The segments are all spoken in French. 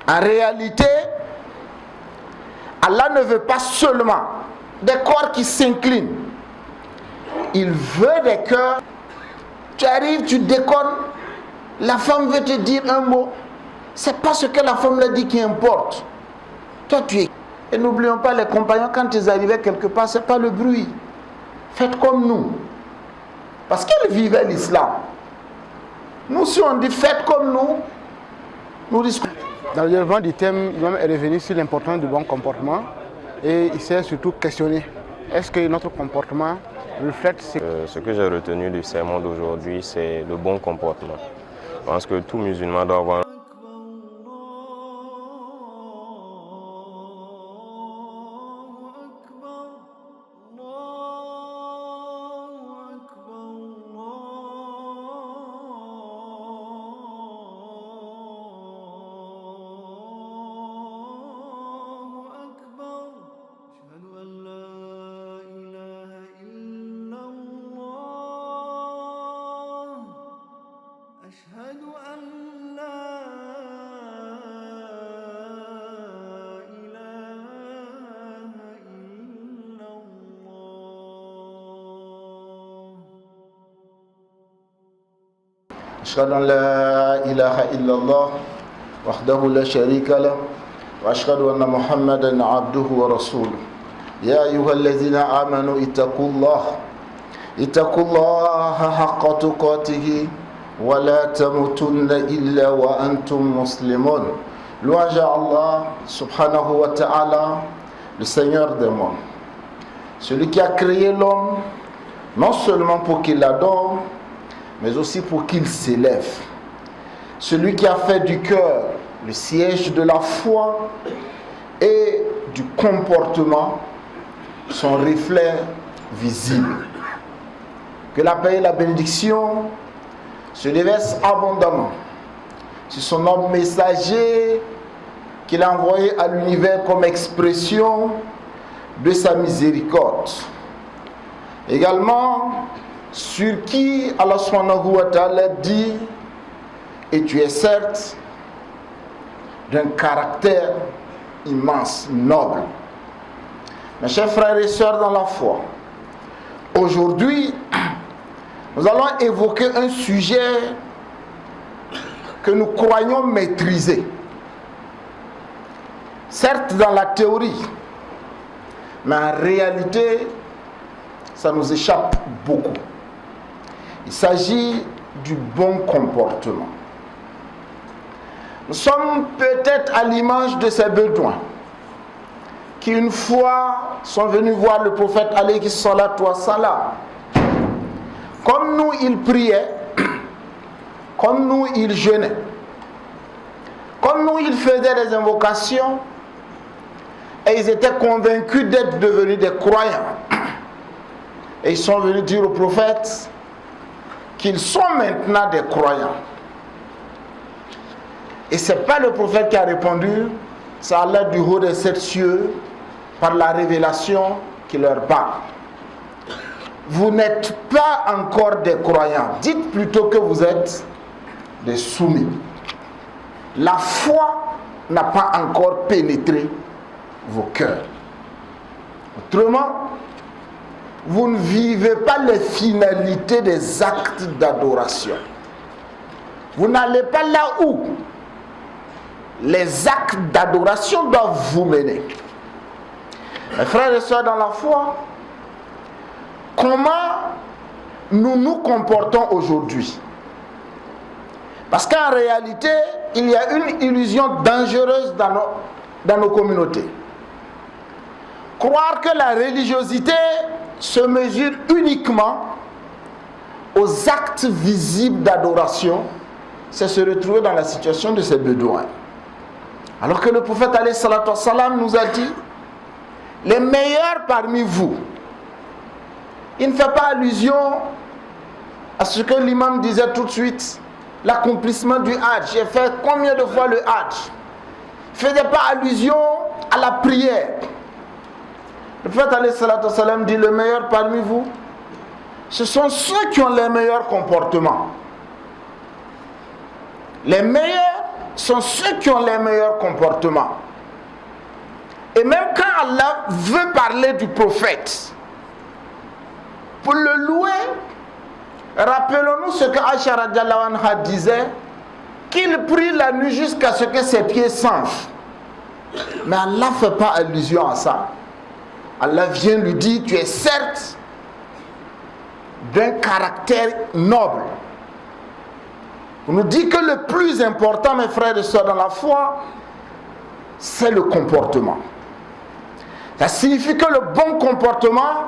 En réalité, Allah ne veut pas seulement des corps qui s'inclinent. Il veut des cœurs. Tu arrives, tu déconnes, la femme veut te dire un mot. C'est pas ce que la femme l'a dit qui importe. Toi, tu es. Et n'oublions pas, les compagnons, quand ils arrivaient quelque part, c'est pas le bruit. Faites comme nous. Parce qu'ils vivaient l'islam. Nous, si on dit faites comme nous risquons. Dans le développement du thème, l'imam est revenu sur l'importance du bon comportement et il s'est surtout questionné. Est-ce que notre comportement reflète ce que j'ai retenu du sermon d'aujourd'hui, c'est le bon comportement. Je pense que tout musulman doit avoir أشهد أن لا إله إلا الله وحده لا شريك له وأشهد أن محمدا عبده ورسوله يا أيها الذين آمنوا اتقوا الله حق تقاته ولا تموتن إلا وأنتم مسلمون. Louange à Allah subhanahu wa ta'ala, le Seigneur des mondes, celui qui a créé l'homme non seulement pour qu'il l'adore, mais aussi pour qu'il s'élève. Celui qui a fait du cœur le siège de la foi et du comportement son reflet visible. Que la paix et la bénédiction se déversent abondamment sur son homme messager qu'il a envoyé à l'univers comme expression de sa miséricorde. Également, sur qui Allah subhanahu wa ta'ala dit: et tu es certes d'un caractère immense, noble. Mes chers frères et sœurs dans la foi, aujourd'hui, nous allons évoquer un sujet que nous croyons maîtriser. Certes dans la théorie, mais en réalité, ça nous échappe beaucoup. Il s'agit du bon comportement. Nous sommes peut-être à l'image de ces bédouins qui une fois sont venus voir le prophète alayhi salatu wa salam. Comme nous, ils priaient, comme nous, ils jeûnaient, comme nous, ils faisaient des invocations et ils étaient convaincus d'être devenus des croyants. Et ils sont venus dire au prophète qu'ils sont maintenant des croyants. Et ce n'est pas le prophète qui a répondu, c'est Allah du haut des sept cieux, par la révélation qui leur parle. Vous n'êtes pas encore des croyants, dites plutôt que vous êtes des soumis. La foi n'a pas encore pénétré vos cœurs. Autrement, vous ne vivez pas les finalités des actes d'adoration. Vous n'allez pas là où les actes d'adoration doivent vous mener. Mes frères et sœurs dans la foi, comment nous nous comportons aujourd'hui? Parce qu'en réalité, il y a une illusion dangereuse dans nos communautés. Croire que la religiosité se mesure uniquement aux actes visibles d'adoration, c'est se retrouver dans la situation de ces bédouins. Alors que le prophète alayhi salatu wa salam nous a dit: les meilleurs parmi vous. Il ne fait pas allusion à ce que l'imam disait tout de suite, l'accomplissement du Hajj. J'ai fait combien de fois le Hajj? Il ne faisait pas allusion à la prière. Le prophète alayhi salatu wa salam dit: le meilleur parmi vous, ce sont ceux qui ont les meilleurs comportements. Les meilleurs, sont ceux qui ont les meilleurs comportements. Et même quand Allah veut parler du prophète, pour le louer, rappelons-nous ce que Aïcha radiallahu anha disait, qu'il prie la nuit jusqu'à ce que ses pieds s'enflent. Mais Allah ne fait pas allusion à ça. Allah vient lui dire, tu es certes d'un caractère noble. On nous dit que le plus important, mes frères et sœurs, dans la foi, c'est le comportement. Ça signifie que le bon comportement,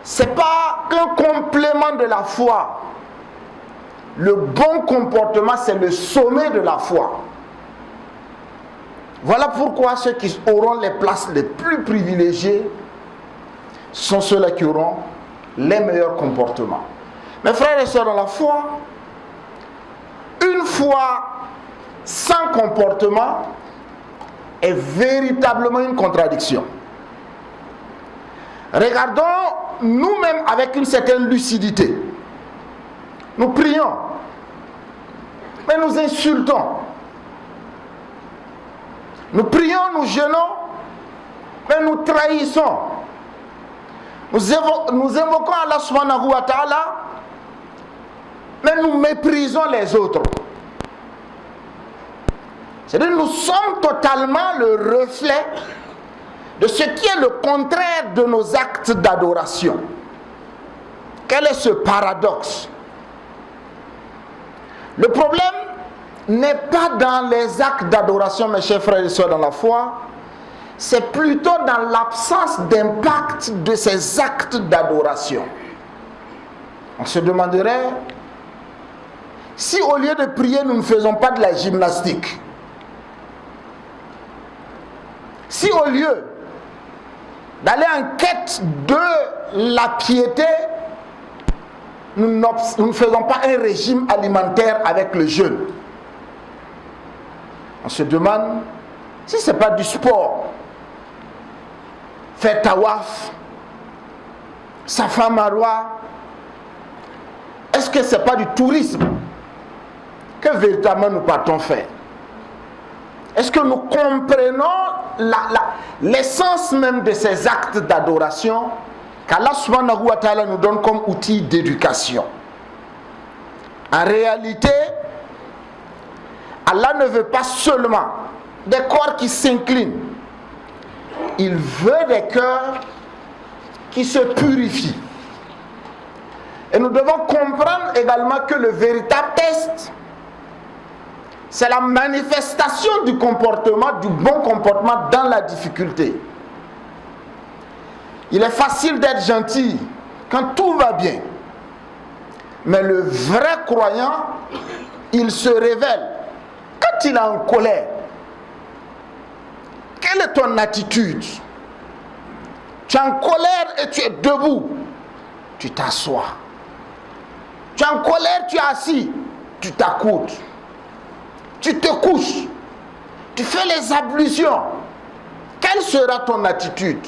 c'est pas qu'un complément de la foi. Le bon comportement, c'est le sommet de la foi. Voilà pourquoi ceux qui auront les places les plus privilégiées sont ceux-là qui auront les meilleurs comportements. Mes frères et sœurs dans la foi, une foi sans comportement est véritablement une contradiction. Regardons nous-mêmes avec une certaine lucidité. Nous prions, mais nous insultons. Nous prions, nous jeûnons, mais nous trahissons. Nous invoquons Allah subhanahu wa ta'ala, mais nous méprisons les autres. C'est-à-dire nous sommes totalement le reflet de ce qui est le contraire de nos actes d'adoration. Quel est ce paradoxe? Le problème n'est pas dans les actes d'adoration, mes chers frères et sœurs dans la foi, c'est plutôt dans l'absence d'impact de ces actes d'adoration. On se demanderait si au lieu de prier, nous ne faisons pas de la gymnastique. Si au lieu d'aller en quête de la piété, nous ne faisons pas un régime alimentaire avec le jeûne. On se demande si ce n'est pas du sport. Faire tawaf, Safa Marwa, est-ce que ce n'est pas du tourisme que véritablement nous partons faire? Est-ce que nous comprenons l'essence même de ces actes d'adoration qu'Allah subhanahu wa ta'ala nous donne comme outil d'éducation? En réalité, Allah ne veut pas seulement des corps qui s'inclinent. Il veut des cœurs qui se purifient. Et nous devons comprendre également que le véritable test, c'est la manifestation du comportement, du bon comportement dans la difficulté. Il est facile d'être gentil quand tout va bien. Mais le vrai croyant, il se révèle quand il est en colère. Quelle est ton attitude? Tu es en colère et tu es debout. Tu t'assois. Tu es en colère, tu es assis. Tu t'accoudes. Tu te couches. Tu fais les ablutions. Quelle sera ton attitude?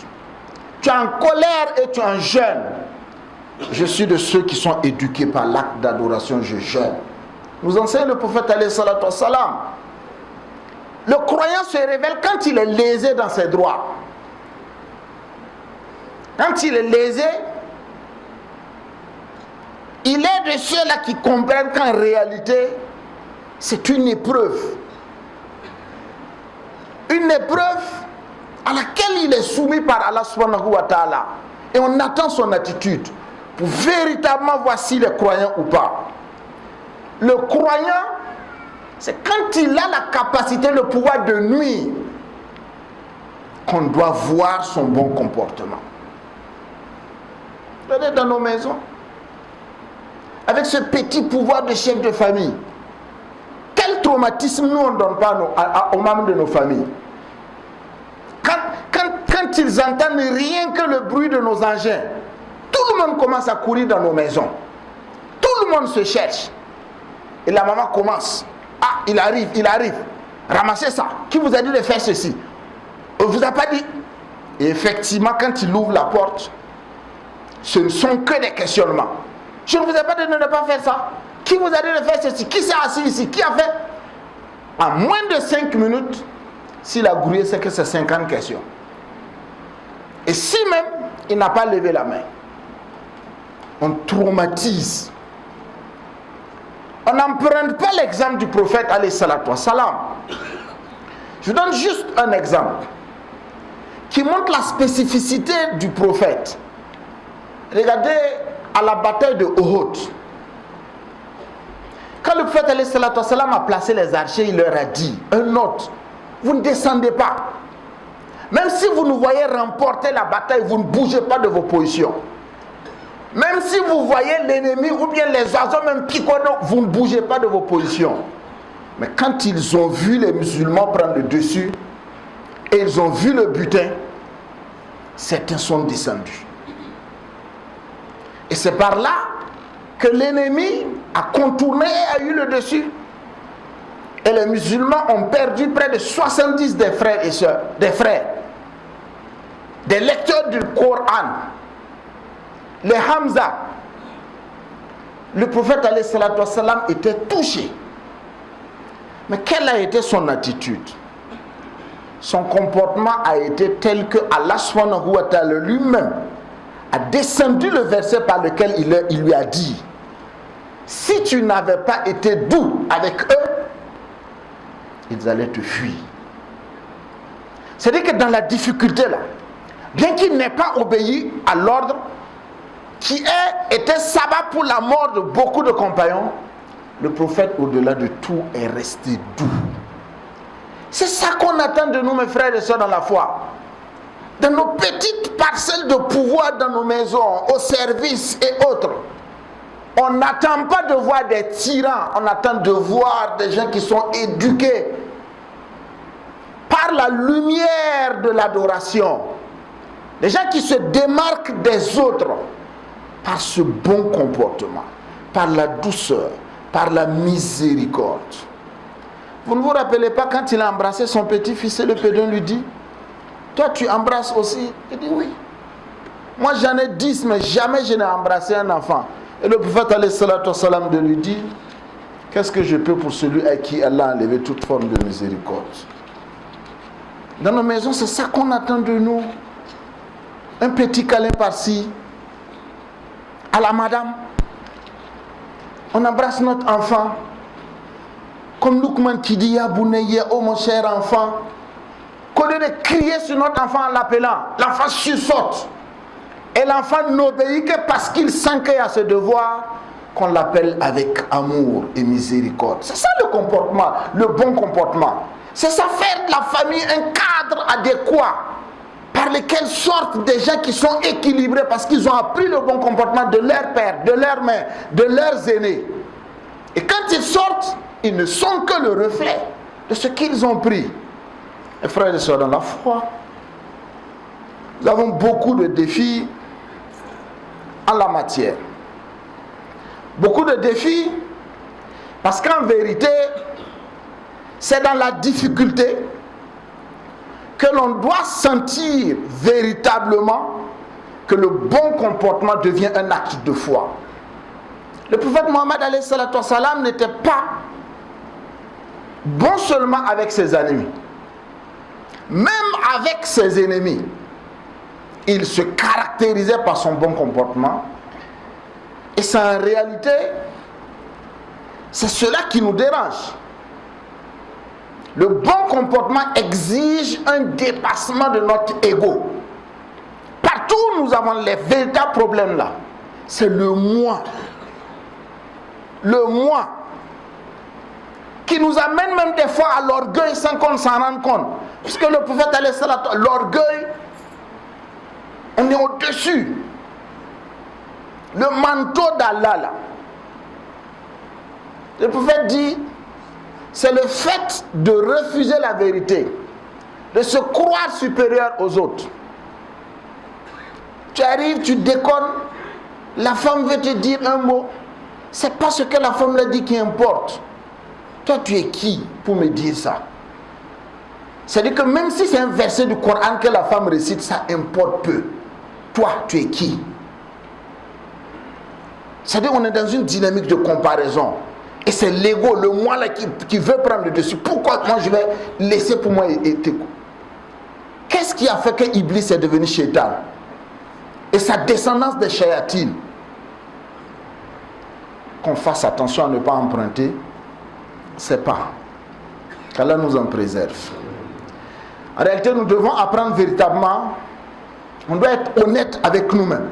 Tu es en colère et tu es en jeûne. Je suis de ceux qui sont éduqués par l'acte d'adoration, je jeûne. Nous enseigne le prophète alayhi salatu wassalam. Le croyant se révèle quand il est lésé dans ses droits. Quand il est lésé, il est de ceux-là qui comprennent qu'en réalité, c'est une épreuve. Une épreuve à laquelle il est soumis par Allah subhanahu wa ta'ala. Et on attend son attitude pour véritablement voir s'il est croyant ou pas. Le croyant, c'est quand il a la capacité, le pouvoir de nuire, qu'on doit voir son bon comportement. Regardez dans nos maisons, avec ce petit pouvoir de chef de famille, quel traumatisme nous on ne donne pas aux membres de nos familles. Quand ils entendent rien que le bruit de nos engins, tout le monde commence à courir dans nos maisons. Tout le monde se cherche. Et la maman commence. Ah, il arrive. Ramassez ça. Qui vous a dit de faire ceci? On ne vous a pas dit. Et effectivement, quand il ouvre la porte, ce ne sont que des questionnements. Je ne vous ai pas dit de ne pas faire ça. Qui vous a dit de faire ceci? Qui s'est assis ici? Qui a fait? En moins de 5 minutes, s'il a grouillé, c'est que c'est 50 questions. Et si même il n'a pas levé la main, on traumatise. On n'emprunte pas l'exemple du prophète alayhi salatu wassalam. Je donne juste un exemple qui montre la spécificité du prophète. Regardez à la bataille de Uhud. Quand le prophète alayhi salatu wassalam a placé les archers, il leur a dit, un autre, vous ne descendez pas. Même si vous nous voyez remporter la bataille, vous ne bougez pas de vos positions. Même si vous voyez l'ennemi ou bien les oiseaux même picotant, vous ne bougez pas de vos positions. Mais quand ils ont vu les musulmans prendre le dessus et ils ont vu le butin, certains sont descendus. Et c'est par là que l'ennemi a contourné et a eu le dessus. Et les musulmans ont perdu près de 70 des frères et sœurs, des lecteurs du Coran, les Hamza. Le prophète alayhi salatu wassalam était touché. Mais quelle a été son attitude? Son comportement a été tel que Allah subhanahu wa ta'ala lui-même a descendu le verset par lequel il lui a dit: si tu n'avais pas été doux avec eux, ils allaient te fuir. C'est-à-dire que dans la difficulté là, bien qu'il n'ait pas obéi à l'ordre qui était sabbat pour la mort de beaucoup de compagnons, le prophète, au-delà de tout, est resté doux. C'est ça qu'on attend de nous, mes frères et sœurs, dans la foi. Dans nos petites parcelles de pouvoir, dans nos maisons, au service et autres. On n'attend pas de voir des tyrans, on attend de voir des gens qui sont éduqués par la lumière de l'adoration. Des gens qui se démarquent des autres par ce bon comportement, par la douceur, par la miséricorde. Vous ne vous rappelez pas quand il a embrassé son petit-fils et le pédon lui dit: toi tu embrasses aussi? Il dit oui. Moi j'en ai 10 mais jamais je n'ai embrassé un enfant. Et le prophète alayhi salatu wassalam de lui dit: qu'est-ce que je peux pour celui à qui Allah a enlevé toute forme de miséricorde? Dans nos maisons, c'est ça qu'on attend de nous. Un petit câlin par-ci. À la madame, on embrasse notre enfant. Comme Loukman qui dit: Ya Bouneye, oh mon cher enfant. Qu'au lieu de crier sur notre enfant en l'appelant, l'enfant sursaute. Et l'enfant n'obéit que parce qu'il sent qu'il y a ce devoir, qu'on l'appelle avec amour et miséricorde. C'est ça le comportement, le bon comportement. C'est ça, faire de la famille un cadre adéquat par lequel sortent des gens qui sont équilibrés parce qu'ils ont appris le bon comportement de leur père, de leur mère, de leurs aînés. Et quand ils sortent, ils ne sont que le reflet de ce qu'ils ont pris. Et frères et sœurs dans la foi, nous avons beaucoup de défis en la matière. Beaucoup de défis parce qu'en vérité, c'est dans la difficulté que l'on doit sentir véritablement que le bon comportement devient un acte de foi. Le prophète Mohammed alayhi salatu wassalam n'était pas bon seulement avec ses ennemis. Même avec ses ennemis, il se caractérisait par son bon comportement. Et c'est en réalité, c'est cela qui nous dérange. Le bon comportement exige un dépassement de notre ego. Partout où nous avons les véritables problèmes là, c'est le moi. Le moi qui nous amène même des fois à l'orgueil sans qu'on s'en rende compte. Puisque le prophète alayhi salatu, l'orgueil, on est au-dessus. Le manteau d'Allah là. Le prophète dit, c'est le fait de refuser la vérité, de se croire supérieur aux autres. Tu arrives, tu déconnes, la femme veut te dire un mot, c'est pas ce que la femme l'a dit qui importe. Toi, tu es qui pour me dire ça? C'est-à-dire que même si c'est un verset du Coran que la femme récite, ça importe peu. Toi, tu es qui? C'est-à-dire qu'on est dans une dynamique de comparaison. Et c'est l'ego, le moi là qui veut prendre le dessus. Pourquoi moi je vais laisser pour moi et qu'est-ce qui a fait que Iblis est devenu Shaitan? Et sa descendance des shayatines. Qu'on fasse attention à ne pas emprunter c'est pas. Qu'Allah nous en préserve. En réalité, nous devons apprendre véritablement, on doit être honnête avec nous-mêmes.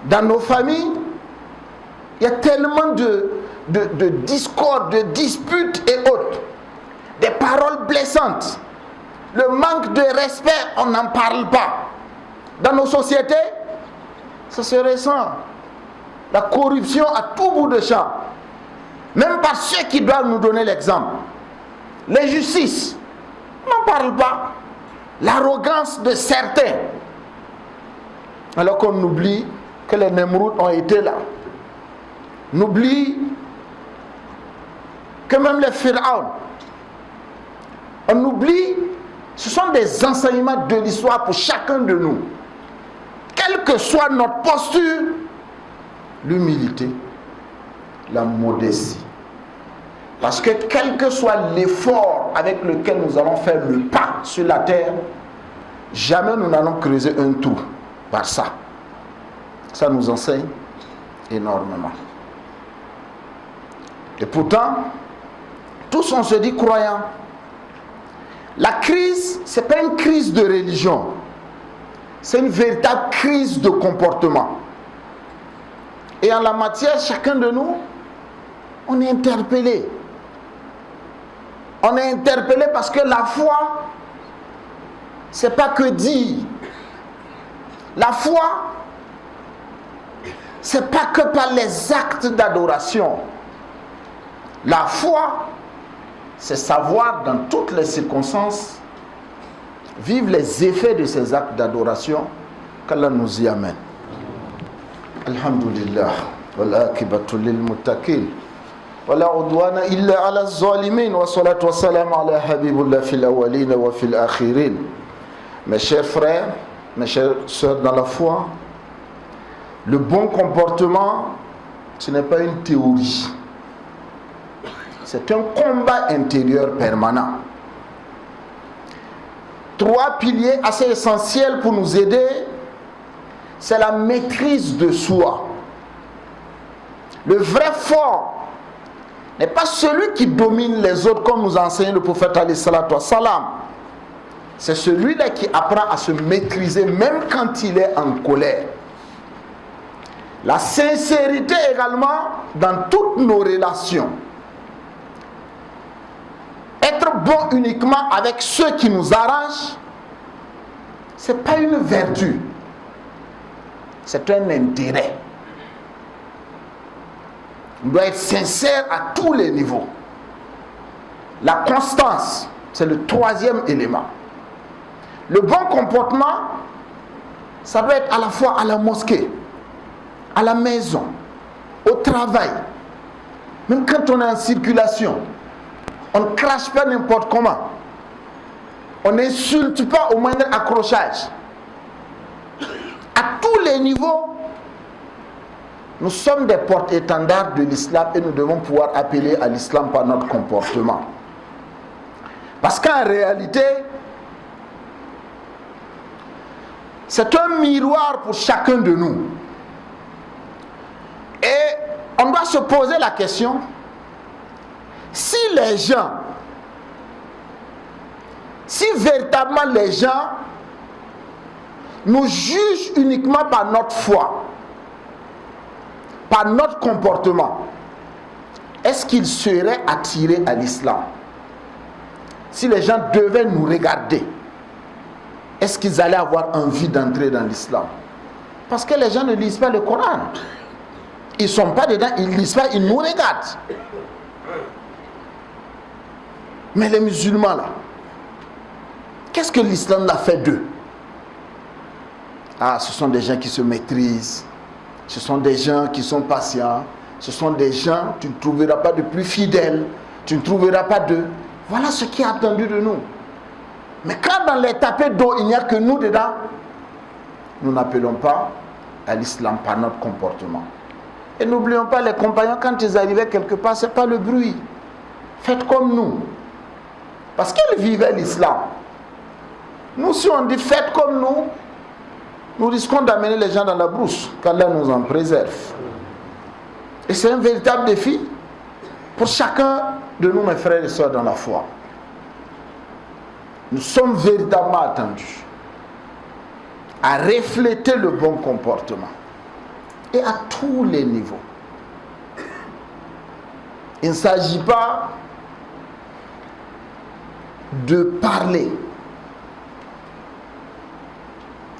Dans nos familles, il y a tellement de discordes, de disputes et autres. Des paroles blessantes. Le manque de respect, on n'en parle pas. Dans nos sociétés, ça se ressent. La corruption à tout bout de champ. Même par ceux qui doivent nous donner l'exemple. L'injustice, on n'en parle pas. L'arrogance de certains. Alors qu'on oublie que les Nemrod ont été là. On oublie que même les Pharaons. On oublie, ce sont des enseignements de l'histoire pour chacun de nous. Quelle que soit notre posture, l'humilité, la modestie. Parce que quel que soit l'effort avec lequel nous allons faire le pas sur la terre, jamais nous n'allons creuser un trou par ça. Ça nous enseigne énormément. Et pourtant, tous on se dit croyants. La crise, ce n'est pas une crise de religion. C'est une véritable crise de comportement. Et en la matière, chacun de nous, on est interpellé. On est interpellé parce que la foi, c'est pas que dire. La foi, c'est pas que par les actes d'adoration. La foi, c'est savoir dans toutes les circonstances vivre les effets de ces actes d'adoration qu'Allah nous y amène. Alhamdulillah, wal akibatu lil muttaqin. ولا عدوان إلا على الظالمين والصلاة والسلام على حبيب الله في الأولين وفي الآخرين. Mes chers frères, mes chères sœurs dans la foi, le bon comportement, ce n'est pas une théorie. C'est un combat intérieur permanent. 3 piliers assez essentiels pour nous aider, c'est la maîtrise de soi. Le vrai fort n'est pas celui qui domine les autres comme nous enseigne le prophète alayhi salatu wassalam. C'est celui-là qui apprend à se maîtriser même quand il est en colère. La sincérité également dans toutes nos relations. Être bon uniquement avec ceux qui nous arrangent, ce n'est pas une vertu. C'est un intérêt. On doit être sincère à tous les niveaux. La constance, c'est le 3e élément. Le bon comportement, ça doit être à la fois à la mosquée, à la maison, au travail. Même quand on est en circulation, on ne crache pas n'importe comment. On n'insulte pas au moindre accrochage. À tous les niveaux, nous sommes des porte-étendards de l'islam et nous devons pouvoir appeler à l'islam par notre comportement. Parce qu'en réalité, c'est un miroir pour chacun de nous. Et on doit se poser la question, si véritablement les gens nous jugent uniquement par notre foi, par notre comportement, est-ce qu'ils seraient attirés à l'islam? Si les gens devaient nous regarder, est-ce qu'ils allaient avoir envie d'entrer dans l'islam? Parce que les gens ne lisent pas le Coran. Ils ne sont pas dedans, ils ne lisent pas, ils nous regardent. Mais les musulmans là, qu'est-ce que l'islam a fait d'eux? Ah, ce sont des gens qui se maîtrisent. Ce sont des gens qui sont patients. Ce sont des gens, tu ne trouveras pas de plus fidèles. Tu ne trouveras pas de... Voilà ce qui est attendu de nous. Mais quand dans les tapés d'eau, il n'y a que nous dedans, nous n'appelons pas à l'islam par notre comportement. Et n'oublions pas, les compagnons, quand ils arrivaient quelque part, ce n'est pas le bruit. Faites comme nous. Parce qu'ils vivaient l'islam. Nous, si on dit faites comme nous risquons d'amener les gens dans la brousse, qu'Allah nous en préserve. Et c'est un véritable défi pour chacun de nous, mes frères et sœurs, dans la foi. Nous sommes véritablement attendus à refléter le bon comportement. Et à tous les niveaux. Il ne s'agit pas de parler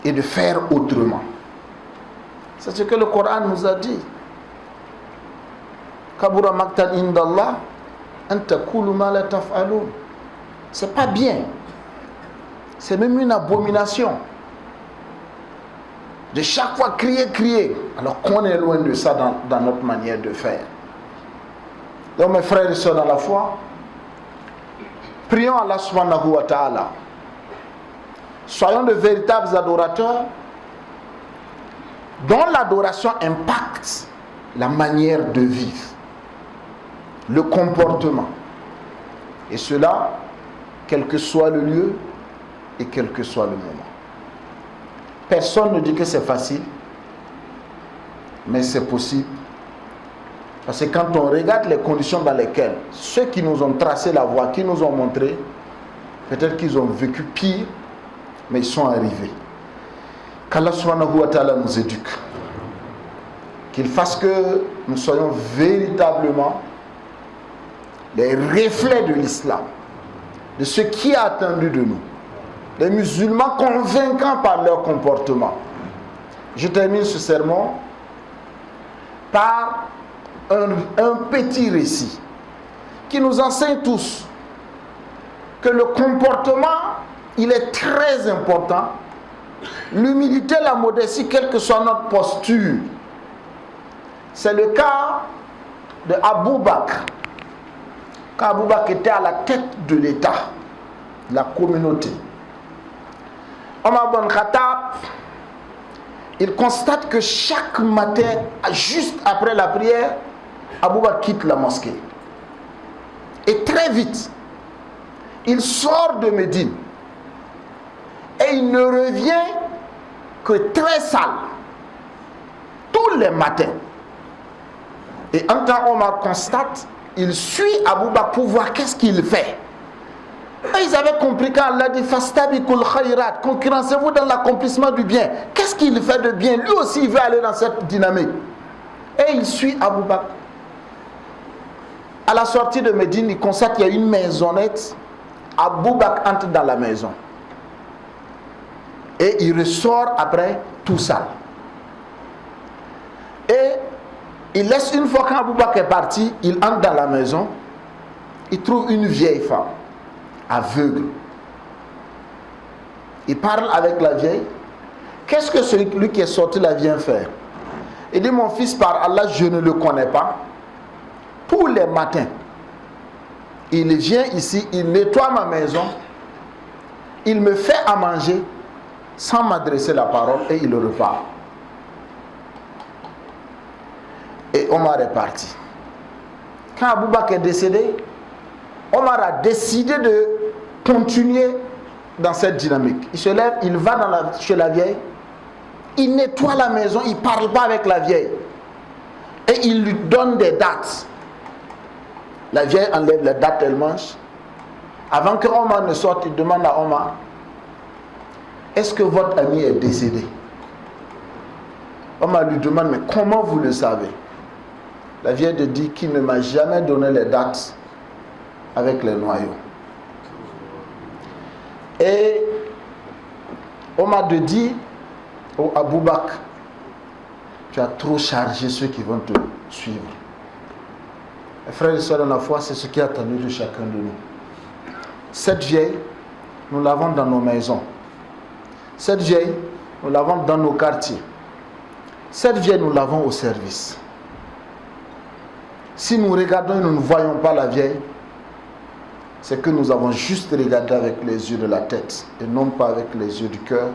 et de faire autrement. C'est ce que le Coran nous a dit. Kabura maktan indallah an taqulu ma la taf'alun. C'est pas bien. C'est même une abomination. De chaque fois crier, alors qu'on est loin de ça dans notre manière de faire. Donc mes frères et sœurs dans la foi, prions Allah subhanahu wa ta'ala. Soyons de véritables adorateurs dont l'adoration impacte la manière de vivre, le comportement. Et cela, quel que soit le lieu et quel que soit le moment. Personne ne dit que c'est facile, mais c'est possible. Parce que quand on regarde les conditions dans lesquelles ceux qui nous ont tracé la voie, qui nous ont montré, peut-être qu'ils ont vécu pire, mais ils sont arrivés. Qu'Allah subhanahu wa ta'ala nous éduque. Qu'il fasse que nous soyons véritablement les reflets de l'islam, de ce qui est attendu de nous. Les musulmans convaincants par leur comportement. Je termine ce sermon par un petit récit qui nous enseigne tous que le comportement, il est très important. L'humilité, la modestie, quelle que soit notre posture. C'est le cas de Abou Bakr. Quand Abou Bakr était à la tête de l'État, de la communauté, Omar ibn Khattab, il constate que chaque matin, juste après la prière, Abou Bakr quitte la mosquée. Et très vite, il sort de Médine. Et il ne revient que très sale. Tous les matins. Et en temps Omar constate, il suit Abou Bakr pour voir qu'est-ce qu'il fait. Et ils avaient compris quand Allah dit Fastabiqul khayrat, concurrencez-vous dans l'accomplissement du bien. Qu'est-ce qu'il fait de bien? Lui aussi il veut aller dans cette dynamique. Et il suit Abou Bakr. À la sortie de Médine, il constate qu'il y a une maisonnette. Abou Bakr entre dans la maison. Et il ressort après tout ça. Et il laisse, une fois qu'Abou Bakr est parti, il entre dans la maison. Il trouve une vieille femme, aveugle. Il parle avec la vieille. Qu'est-ce que celui qui est sorti là vient faire? Il dit, mon fils, par Allah, je ne le connais pas. Tous les matins, il vient ici, il nettoie ma maison, il me fait à manger sans m'adresser la parole et il repart. Et Omar est parti. Quand Abou Bakr est décédé, Omar a décidé de continuer dans cette dynamique. Il se lève, il va chez la vieille, il nettoie la maison, il ne parle pas avec la vieille. Et il lui donne des dates. La vieille enlève les dates, elle mange. Avant que Omar ne sorte, il demande à Omar, est-ce que votre ami est décédé? Omar lui demande, mais comment vous le savez? La vieille dit qu'il ne m'a jamais donné les dates avec les noyaux. Et Omar te dit au Abou Bakr, tu as trop chargé ceux qui vont te suivre. Mes frères et sœurs dans la foi, c'est ce qui est attendu de chacun de nous. Cette vieille, nous l'avons dans nos maisons. Cette vieille, nous l'avons dans nos quartiers. Cette vieille, nous l'avons au service. Si nous regardons et nous ne voyons pas la vieille, c'est que nous avons juste regardé avec les yeux de la tête et non pas avec les yeux du cœur.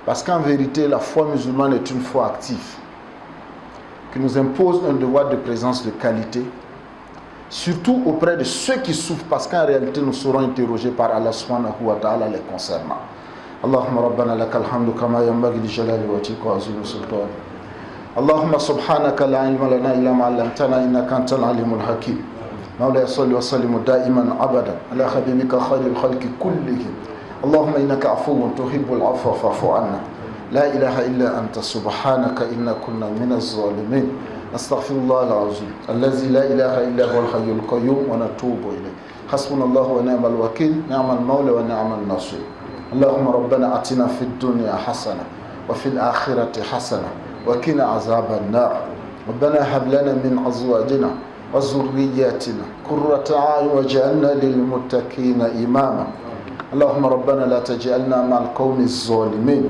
Parce qu'en vérité, la foi musulmane est une foi active. qui nous impose un devoir de présence de qualité, surtout auprès de ceux qui souffrent, parce qu'en réalité nous serons interrogés par Allah subhanahu wa ta'ala les concernant. Allahumma rabbana lakal hamdu kama yanbaghi li jalali wajhika wa azimi sultani. Allahumma subhanaka la ilma lana illa ma 'allamtana innaka antal alimul hakim. مولاي صل وسلم دائما ابدا على حبيبك خير الخلق كلهم. اللهم انك عفو تحب العفو فاعف عنا. لا اله الا انت سبحانك انا كنا من الظالمين. استغفر الله العظيم الذي لا اله الا هو الحي القيوم ونتوب اليه. حسبنا الله ونعم الوكيل نعم المولى ونعم النصير. اللهم ربنا اتنا في الدنيا حسنه وفي الاخره حسنه وقنا عذاب النار. ربنا هب لنا من ازواجنا وذرياتنا قرة أعين واجعلنا للمتقين إماما. اللهم ربنا لا تجعلنا مع القوم الظالمين.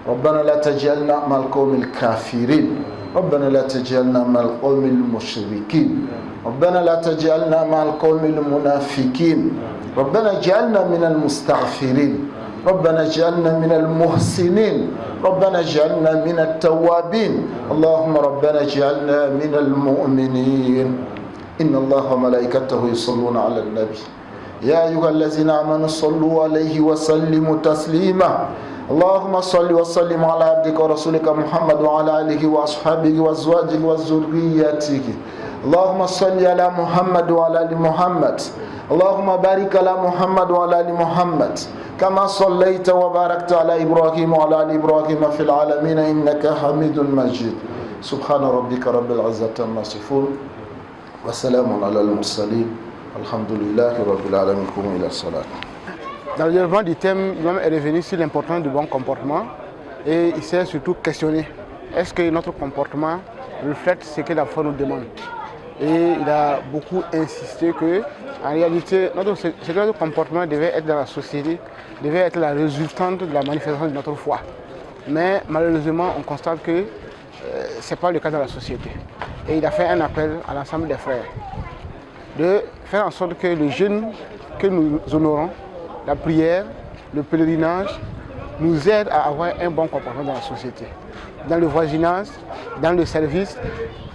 ربنا لا تجعلنا مع القوم الكافرين. ربنا لا تجعلنا مع القوم المشركين. ربنا لا تجعلنا مع القوم المنافقين. ربنا اجعلنا من المستغفرين. ربنا اجعلنا من المحسنين. ربنا اجعلنا من التوابين. اللهم ربنا اجعلنا من المؤمنين. إن الله وملائكته يصلون على النبي يا أيها الذين آمنوا صلوا عليه وسلموا تسليما. اللهم صل وسلم على عبدك ورسولك محمد وعلى آله وأصحابه وأزواجه وذريته. اللهم صل على محمد وعلى آل محمد. اللهم بارك على محمد وعلى آل محمد كما صليت وباركت على إبراهيم وعلى آل إبراهيم في العالمين إنك حميد مجيد. سبحان ربك رب العزة عما يصفون وسلام على المرسلين الحمد لله رب العالمين. قوموا إلى الصلاة. Dans le développement du thème, l'imam est revenu sur l'importance du bon comportement et il s'est surtout questionné est-ce que notre comportement reflète ce que la foi nous demande. Et il a beaucoup insisté que, en réalité, ce que notre comportement devait être dans la société, devait être la résultante de la manifestation de notre foi. Mais malheureusement, on constate que ce n'est pas le cas dans la société. Et il a fait un appel à l'ensemble des frères de faire en sorte que le jeûne que nous honorons, la prière, le pèlerinage, nous aident à avoir un bon comportement dans la société. Dans le voisinage, dans le service,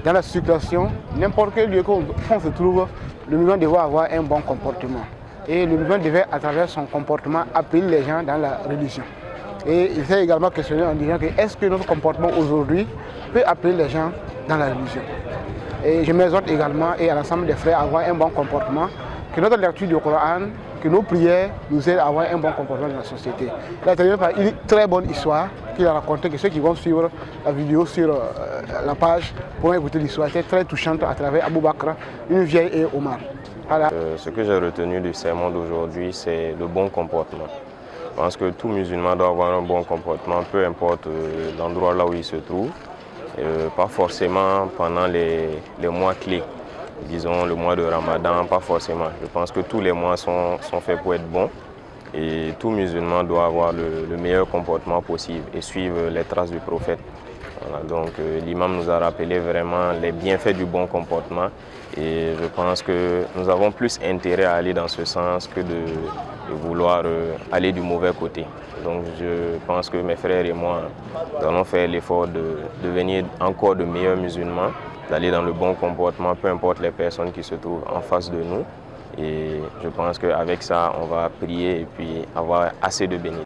dans la circulation, n'importe quel lieu qu'on se trouve, le musulman devait avoir un bon comportement. Et le musulman devait, à travers son comportement, appeler les gens dans la religion. Et il s'est également questionné en disant que est-ce que notre comportement aujourd'hui peut appeler les gens dans la religion. Et je m'exhorte également et à l'ensemble des frères à avoir un bon comportement, que notre lecture du Coran, que nos prières nous aident à avoir un bon comportement dans la société. Il a terminé par une très bonne histoire qu'il a racontée, que ceux qui vont suivre la vidéo sur la page pourront écouter l'histoire. C'était très touchante à travers Abou Bakr, une vieille et Omar. Voilà. Ce que j'ai retenu du sermon d'aujourd'hui, c'est le bon comportement. Je pense que tout musulman doit avoir un bon comportement, peu importe l'endroit là où il se trouve. Pas forcément pendant les mois clés, disons le mois de Ramadan, pas forcément. Je pense que tous les mois sont faits pour être bons et tout musulman doit avoir le meilleur comportement possible et suivre les traces du prophète. Voilà, donc l'imam nous a rappelé vraiment les bienfaits du bon comportement et je pense que nous avons plus intérêt à aller dans ce sens que de vouloir aller du mauvais côté. Donc je pense que mes frères et moi allons faire l'effort de devenir encore de meilleurs musulmans, d'aller dans le bon comportement, peu importe les personnes qui se trouvent en face de nous. Et je pense qu'avec ça, on va prier et puis avoir assez de bénédictions.